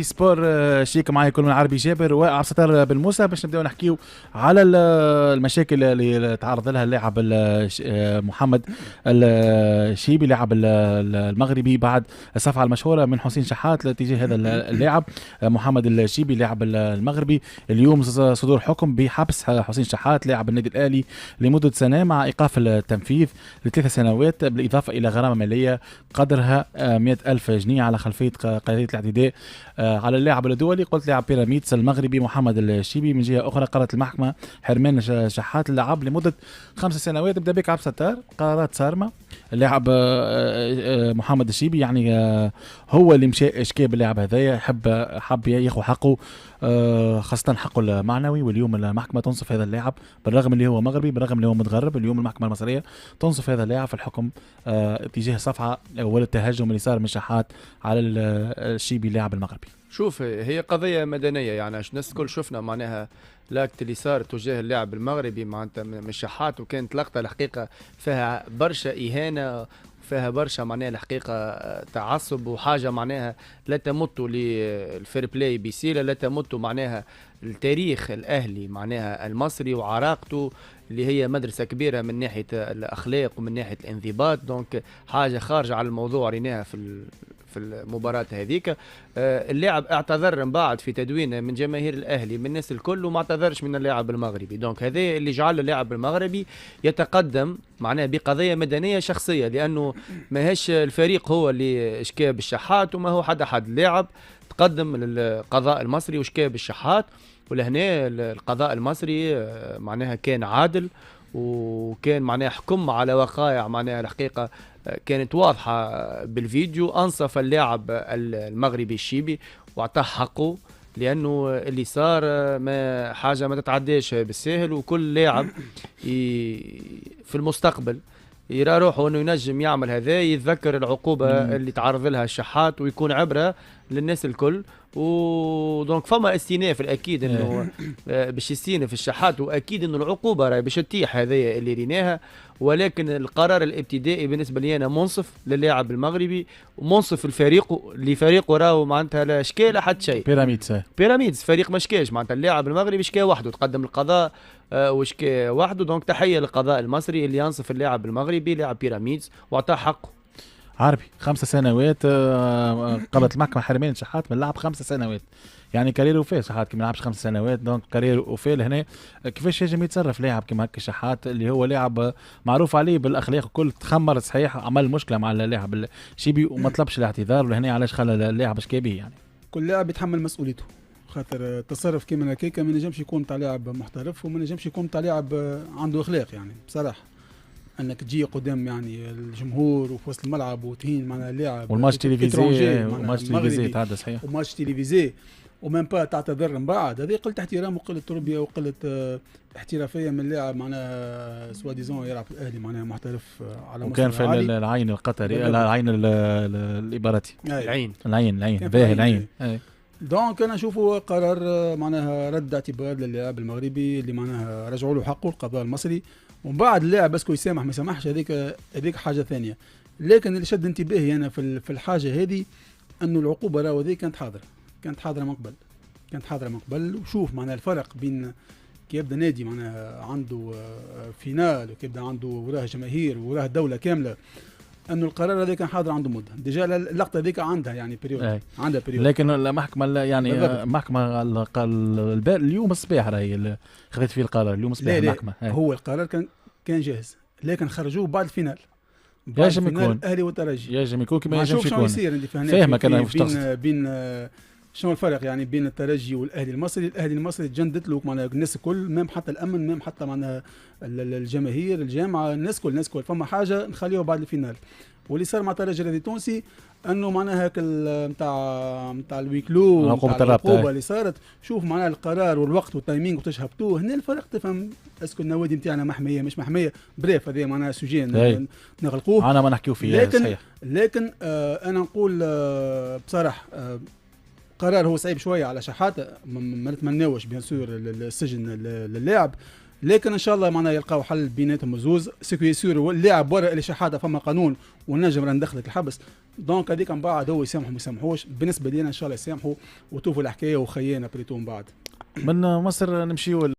سبور شيك معايا كل من عربي جابر وعبد الستار بن موسى باش نبداو نحكيو على المشاكل اللي تعرض لها اللاعب محمد الشيبي اللاعب المغربي بعد الصفعه المشهوره من حسين شحات تجاه هذا اللاعب محمد الشيبي اللاعب المغربي. اليوم صدور حكم بحبس حسين شحات لاعب النادي الاهلي لمده سنه مع ايقاف التنفيذ ل3 سنوات بالاضافه الى غرامه ماليه قدرها 100,000 جنيه على خلفيه قضيه الاعتداء على اللاعب الدولي. قلت لاعب بيراميدز المغربي محمد الشيبي. من جهه اخرى قررت المحكمه حرمان شحات اللاعب لمده 5 سنوات. نبدا بك عبد الستار. قرارات صارمه. اللاعب محمد الشيبي يعني هو اللي مشى اشكى باللاعب هذايا، حب ياخذ حقه، خاصه حقه المعنوي. واليوم المحكمه تنصف هذا اللاعب بالرغم اللي هو مغربي، بالرغم اللي هو متغرب. اليوم المحكمه المصريه تنصف هذا اللاعب في الحكم اتجاه صفعه والتهجم اللي صار من شحات على الشيبي اللاعب المغربي. شوف، هي قضية مدنية يعني الناس الكل شفنا معناها لاكت اللي صار تجاه اللاعب المغربي معناتها من الشحات، وكانت لقطة الحقيقة فيها برشا إهانة، فيها برشا معناها الحقيقة تعصب، وحاجة معناها لا تمت للفير بلاي بسيلة، لا تمت معناها التاريخ الأهلي معناها المصري وعراقته اللي هي مدرسة كبيرة من ناحية الأخلاق ومن ناحية الانضباط. دونك حاجة خارجة على الموضوع ريناها في المباراة هذيك. اللاعب اعتذر من بعد في تدوين من جماهير الأهلي من الناس الكل، وما اعتذرش من اللاعب المغربي. دونك هذا اللي جعل اللاعب المغربي يتقدم معناه بقضية مدنية شخصية، لأنه ما هيش الفريق هو اللي اشكى بالشحات وما هو حد اللاعب تقدم للقضاء المصري واشكى بالشحات. ولهنا القضاء المصري معناها كان عادل، وكان معناها حكم على وقائع معناها الحقيقة كانت واضحة بالفيديو. أنصف اللاعب المغربي الشيبي واعطاه حقه، لأنه اللي صار ما حاجة ما تتعداش بالساهل. وكل لاعب في المستقبل يرى روحه أنه ينجم يعمل هذا، يتذكر العقوبة اللي تعرض لها الشحات ويكون عبرة للناس الكل. ودونك فما استئناف الأكيد أنه باش يستينف الشحات، وأكيد أنه العقوبة راهي باش تتيح هذايا اللي ريناها. ولكن القرار الابتدائي بالنسبة لي أنا منصف للاعب المغربي ومنصف الفريق لفريقه، راهو معناتها لا شكى لا حد شيء. بيراميدز فريق ما شكاش، معناتها اللاعب المغربي شكى وحده، تقدم القضاء وشكى وحده. دونك تحية للقضاء المصري اللي ينصف اللاعب المغربي لاعب بيراميدز واعطاه حقه. عربي 5 سنوات قبلت المحكمة حرمان شحات من لعب 5 سنوات، يعني كارير وفاه. شحات كي ما لعبش 5 سنوات، دونك كارير وفاه لهنا. كيفاش يجم يتصرف لاعب كيما هكا شحات اللي هو لاعب معروف عليه بالاخلاق الكل؟ تخمر صحيح، عمل مشكله مع اللاعب الشيبي وما طلبش الاعتذار، ولهنا علاش خلى اللاعب شكى به؟ يعني كل لاعب يتحمل مسؤوليته، خاطر التصرف كيما هكاك ما نجمش يكون تاع لاعب محترف وما نجمش يكون تاع لاعب عنده اخلاق. يعني بصراحه انك تجي قدام يعني الجمهور وفي وسط الملعب وتهين معنا اللاعب، والماتش تلفزيوني تعدى صحيح، وماتش تلفزيوني ومن با تعتذر من بعد، هذه قلة احترام وقلة تربية وقلة احترافية من اللاعب معناها سوا ديزون يلعب في الاهلي معناها محترف على مستوى وكان في العين القطري، العين الاماراتي، العين باهي العين. دونك انا اشوفه قرار معناها رد اعتبار للاعب المغربي اللي معناها رجعوا له حقه القضاء المصري. ومن بعد اللاعب بس يسامح ما يسامحش هذيك حاجه ثانيه. لكن اللي شد انتباهي انا في الحاجه هذه انه العقوبه راهو هذه كانت حاضره من قبل. وشوف معناها الفرق بين كي يبدا نادي معناها عنده فينال وكي يبدا عنده وراه جماهير وراه دوله كامله، انه القرار هذا كان حاضر عنده مده ديجا. اللقطه هذيك عندها يعني بيريود، عندها بيريود. لكن المحكمه يعني المحكمه اليوم الصباح راهي خذت فيه القرار اليوم الصباح. المحكمه هو القرار كان جاهز، لكن خرجوه بعد الفينال. يجب يكون الاهلي والترجي، يجب يكون كما يجب يكون. شنو يصير انت فاهمك انا بين شنو الفرق يعني بين الترجي والاهلي المصري؟ الاهلي المصري تجندت له معناها الناس الكل، مام حتى الامن، مام حتى معناها الجماهير، الجامعه، الناس كل فما حاجه نخليوها بعد الفينال. واللي صار مع الترجي الرياضي التونسي انه معناها هاك نتاع الويكلو، العقوبه اللي صارت. شوف معناها القرار والوقت والتايمينغ وتشهبتوه هنا الفرق تفهم اسكو النوادي نتاعنا محميه مش محميه. بريف هذا معناها سوجين نغلقوه، انا ما نحكيو فيه. لكن انا نقول بصراحه قرار هو صعيب شويه على شحاته، ما نتمناوش بيان سور السجن للاعب. لكن ان شاء الله معناها يلقاو حل بيناتهم الزوز سكو يسيروا اللاعب ورا اللي شحاته فما قانون ونجم راه ندخلك الحبس. دونك هذيك من بعد هو يسامحوا ما يسامحوش، بالنسبه لي انا ان شاء الله يسامحوا وتوفوا الحكايه وخيانه بريتو من بعد. من مصر نمشيو